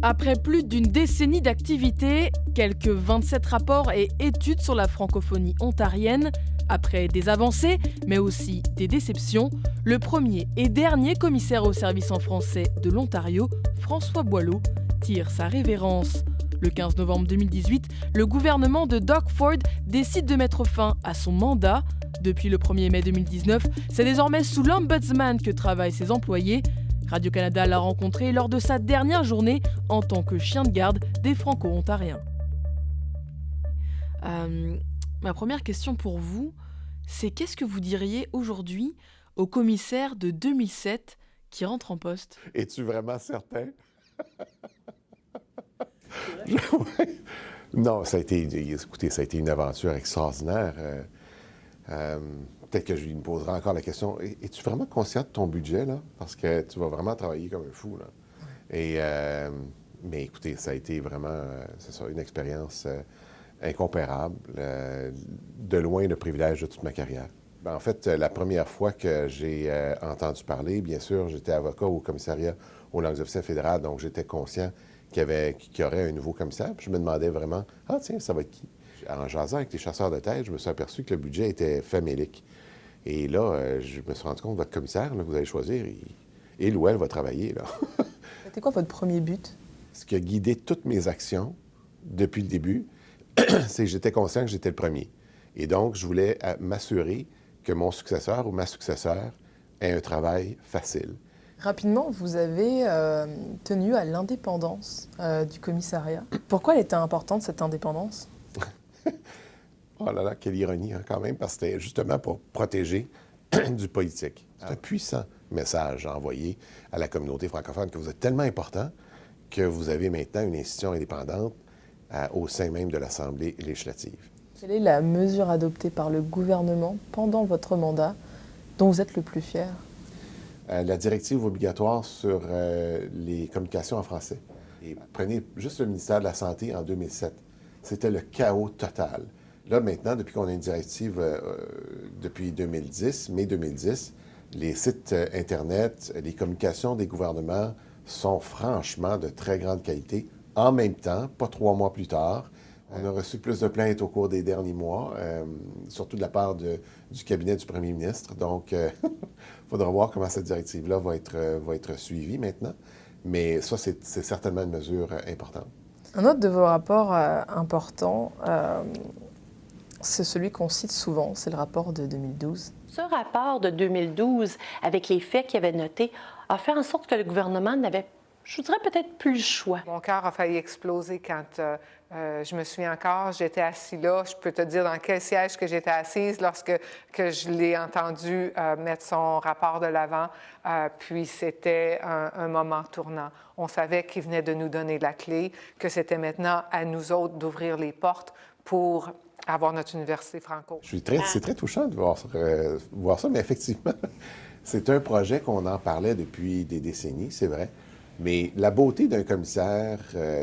Après plus d'une décennie d'activité, quelques 27 rapports et études sur la francophonie ontarienne, après des avancées, mais aussi des déceptions, le premier et dernier commissaire au service en français de l'Ontario, François Boileau, tire sa révérence. Le 15 novembre 2018, le gouvernement de Doug Ford décide de mettre fin à son mandat. Depuis le 1er mai 2019, c'est désormais sous l'Ombudsman que travaillent ses employés. Radio-Canada l'a rencontré lors de sa dernière journée en tant que chien de garde des Franco-Ontariens. Ma première question pour vous, c'est qu'est-ce que vous diriez aujourd'hui au commissaire de 2007 qui rentre en poste? Es-tu vraiment certain? Ouais. Non, écoutez, ça a été une aventure extraordinaire. Peut-être que je lui poserai encore la question, es-tu vraiment conscient de ton budget, là? Parce que tu vas vraiment travailler comme un fou, là. Et, mais écoutez, ça a été vraiment, c'est ça, une expérience incomparable, de loin le privilège de toute ma carrière. En fait, la première fois que j'ai entendu parler, bien sûr, j'étais avocat au commissariat aux langues officielles fédérales, donc j'étais conscient qu'il y aurait un nouveau commissaire. Puis je me demandais vraiment, ah tiens, ça va être qui? En jasant avec les chasseurs de tête, je me suis aperçu que le budget était famélique. Et là, je me suis rendu compte que votre commissaire, là, que vous allez choisir, il ou elle va travailler, là. C'était quoi votre premier but? Ce qui a guidé toutes mes actions depuis le début, c'est que j'étais conscient que j'étais le premier. Et donc, je voulais m'assurer que mon successeur ou ma successeur ait un travail facile. Rapidement, vous avez tenu à l'indépendance du commissariat. Pourquoi elle était importante, cette indépendance? Oh là là, quelle ironie, hein, quand même, parce que c'était justement pour protéger du politique. C'est un puissant message à envoyer à la communauté francophone que vous êtes tellement important que vous avez maintenant une institution indépendante au sein même de l'Assemblée législative. Quelle est la mesure adoptée par le gouvernement pendant votre mandat dont vous êtes le plus fier? La directive obligatoire sur les communications en français. Et prenez juste le ministère de la Santé en 2007. C'était le chaos total. Là, maintenant, depuis qu'on a une directive depuis 2010, mai 2010, les sites Internet, les communications des gouvernements sont franchement de très grande qualité. En même temps, pas 3 mois plus tard, on a reçu plus de plaintes au cours des derniers mois, surtout de la part du cabinet du premier ministre. Donc, il faudra voir comment cette directive-là va être suivie maintenant. Mais ça, c'est certainement une mesure importante. Un autre de vos rapports importants, c'est celui qu'on cite souvent, c'est le rapport de 2012. Ce rapport de 2012, avec les faits qu'il avait notés, a fait en sorte que le gouvernement n'avait, je dirais, peut-être plus le choix. Mon cœur a failli exploser quand je me souviens encore, j'étais assis là. Je peux te dire dans quel siège que j'étais assise lorsque je l'ai entendu mettre son rapport de l'avant. Puis c'était un moment tournant. On savait qu'il venait de nous donner la clé, que c'était maintenant à nous autres d'ouvrir les portes pour avoir notre université franco. C'est très touchant de voir ça, mais effectivement, c'est un projet qu'on en parlait depuis des décennies, c'est vrai. Mais la beauté d'un commissaire,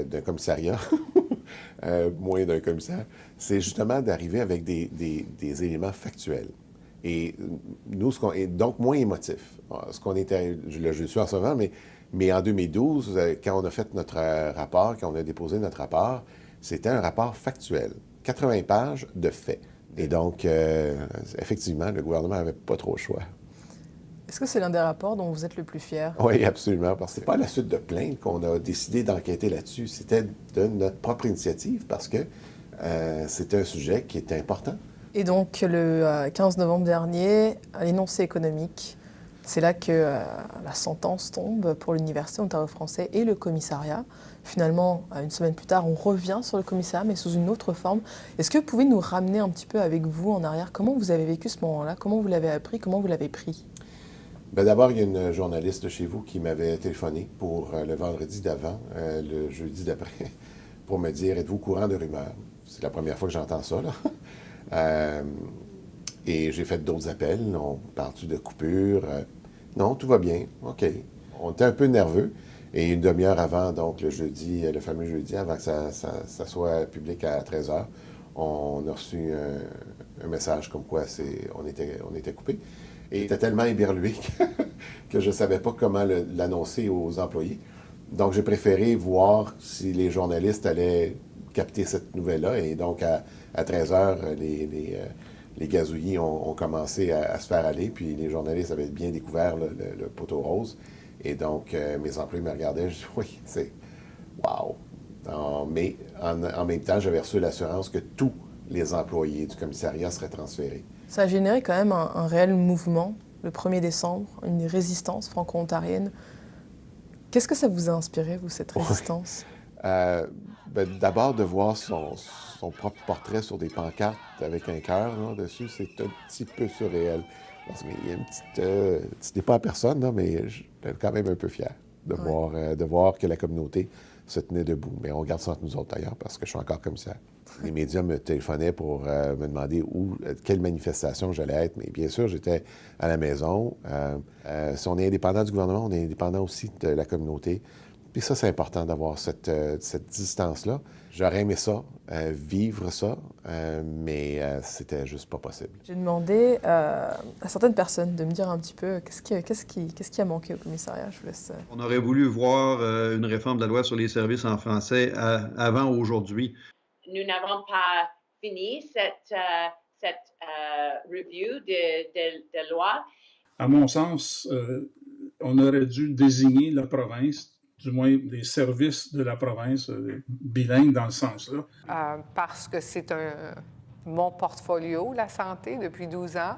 d'un commissariat, moins d'un commissaire, c'est justement d'arriver avec des éléments factuels. Et nous, donc moins émotifs. Ce qu'on était, je le suis en ce moment, mais en 2012, quand on a fait notre rapport, quand on a déposé notre rapport, c'était un rapport factuel. 80 pages de faits. Et donc, effectivement, le gouvernement n'avait pas trop le choix. Est-ce que c'est l'un des rapports dont vous êtes le plus fier? Oui, absolument, parce que c'est pas à la suite de plaintes qu'on a décidé d'enquêter là-dessus. C'était de notre propre initiative parce que c'était un sujet qui était important. Et donc, le 15 novembre dernier, à l'énoncé économique, c'est là que la sentence tombe pour l'Université Ontario-Français et le commissariat. Finalement, une semaine plus tard, on revient sur le commissariat, mais sous une autre forme. Est-ce que vous pouvez nous ramener un petit peu avec vous en arrière? Comment vous avez vécu ce moment-là? Comment vous l'avez appris? Comment vous l'avez pris? Bien, d'abord, il y a une journaliste de chez vous qui m'avait téléphoné pour le vendredi d'avant, le jeudi d'après, pour me dire « Êtes-vous au courant de rumeurs? » C'est la première fois que j'entends ça, là. Et j'ai fait d'autres appels. On parle-tu de coupure? Non, tout va bien. OK. On était un peu nerveux. Et une demi-heure avant, donc le jeudi, le fameux jeudi, avant que ça soit public à 13h, on a reçu un message comme quoi on était coupé. Et il était tellement éberlué que je ne savais pas comment l'annoncer aux employés. Donc, j'ai préféré voir si les journalistes allaient capter cette nouvelle-là. Et donc, à 13 heures, les gazouillis ont commencé à se faire aller. Puis les journalistes avaient bien découvert le poteau rose. Et donc, mes employés me regardaient. Je dis, oui, c'est wow. Mais en même temps, j'avais reçu l'assurance que tous les employés du commissariat seraient transférés. Ça a généré quand même un réel mouvement, le 1er décembre, une résistance franco-ontarienne. Qu'est-ce que ça vous a inspiré, vous, cette résistance? D'abord, de voir son propre portrait sur des pancartes avec un cœur dessus, c'est un petit peu surréel. Parce qu'il y a une petite... c'était pas à personne, là, mais j'étais quand même un peu fier de voir que la communauté se tenait debout. Mais on garde ça entre nous autres, d'ailleurs, parce que je suis encore commissaire. Les médias me téléphonaient pour me demander quelle manifestation j'allais être. Mais bien sûr, j'étais à la maison. Si on est indépendant du gouvernement, on est indépendant aussi de la communauté. Puis ça, c'est important d'avoir cette distance-là. J'aurais aimé ça, vivre ça, mais c'était juste pas possible. J'ai demandé à certaines personnes de me dire un petit peu qu'est-ce qui a manqué au commissariat. Je vous laisse... On aurait voulu voir une réforme de la loi sur les services en français avant aujourd'hui. Nous n'avons pas fini cette review de loi. À mon sens, on aurait dû désigner la province, du moins les services de la province, bilingues dans le sens-là. Parce que c'est mon portfolio, la santé, depuis 12 ans.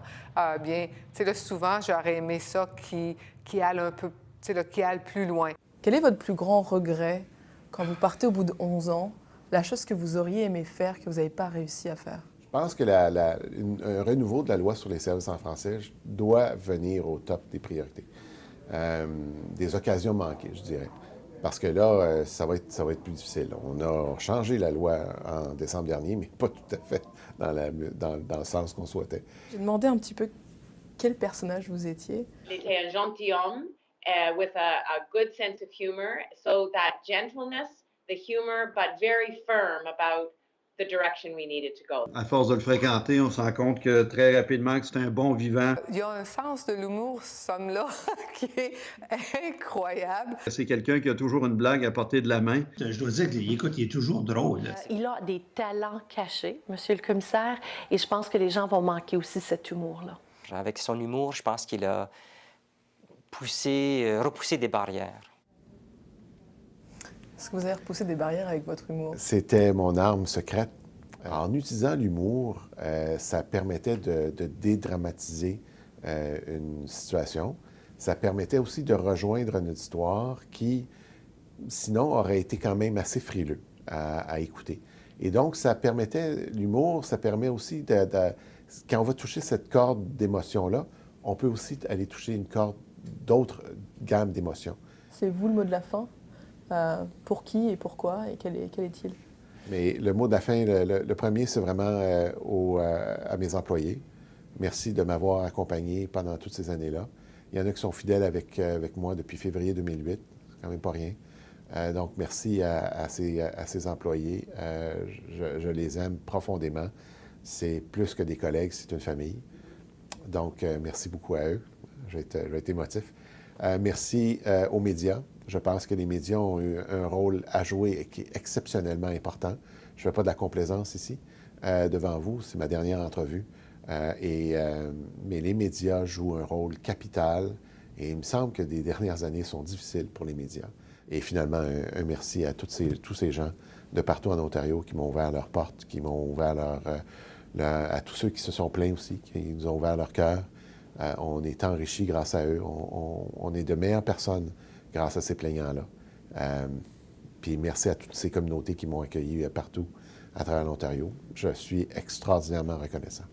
Bien, tu sais, là, souvent, j'aurais aimé ça qui aille un peu, tu sais, là, qui aille plus loin. Quel est votre plus grand regret quand vous partez au bout de 11 ans, la chose que vous auriez aimé faire, que vous n'avez pas réussi à faire? Je pense que un renouveau de la loi sur les services en français doit venir au top des priorités. Des occasions manquées, je dirais. Parce que là, ça va être plus difficile. On a changé la loi en décembre dernier, mais pas tout à fait dans le sens qu'on souhaitait. J'ai demandé un petit peu quel personnage vous étiez. Il était un gentilhomme with a good sense of humor. So that gentleness, the humor, but very firm about the direction we needed to go. À force de le fréquenter, on se rend compte que très rapidement que c'est un bon vivant. Il y a un sens de l'humour, ce homme-là, qui est incroyable. C'est quelqu'un qui a toujours une blague à portée de la main. Je dois dire qu'il est toujours drôle. Il a des talents cachés, monsieur le commissaire, et je pense que les gens vont manquer aussi cet humour-là. Avec son humour, je pense qu'il a repoussé des barrières. Est-ce que vous avez repoussé des barrières avec votre humour? C'était mon arme secrète. En utilisant l'humour, ça permettait de dédramatiser une situation. Ça permettait aussi de rejoindre une histoire qui, sinon, aurait été quand même assez frileux à écouter. Et donc, l'humour, ça permet aussi quand on va toucher cette corde d'émotion-là, on peut aussi aller toucher une corde d'autres gammes d'émotions. C'est vous le mot de la fin? Pour qui et pourquoi et quel est-il? Mais le mot de la fin, le premier, c'est vraiment à mes employés. Merci de m'avoir accompagné pendant toutes ces années-là. Il y en a qui sont fidèles avec moi depuis février 2008. C'est quand même pas rien. Donc, merci à ces employés. Je les aime profondément. C'est plus que des collègues, c'est une famille. Donc, merci beaucoup à eux. Je vais être émotif. Merci aux médias. Je pense que les médias ont eu un rôle à jouer qui est exceptionnellement important. Je ne fais pas de la complaisance ici devant vous. C'est ma dernière entrevue. Mais les médias jouent un rôle capital et il me semble que les dernières années sont difficiles pour les médias. Et finalement, un merci à tous ces gens de partout en Ontario qui m'ont ouvert leurs portes, qui m'ont ouvert à tous ceux qui se sont plaints aussi, qui nous ont ouvert leur cœur. On est enrichis grâce à eux. On est de meilleures personnes grâce à ces plaignants-là. Puis merci à toutes ces communautés qui m'ont accueilli partout à travers l'Ontario. Je suis extraordinairement reconnaissant.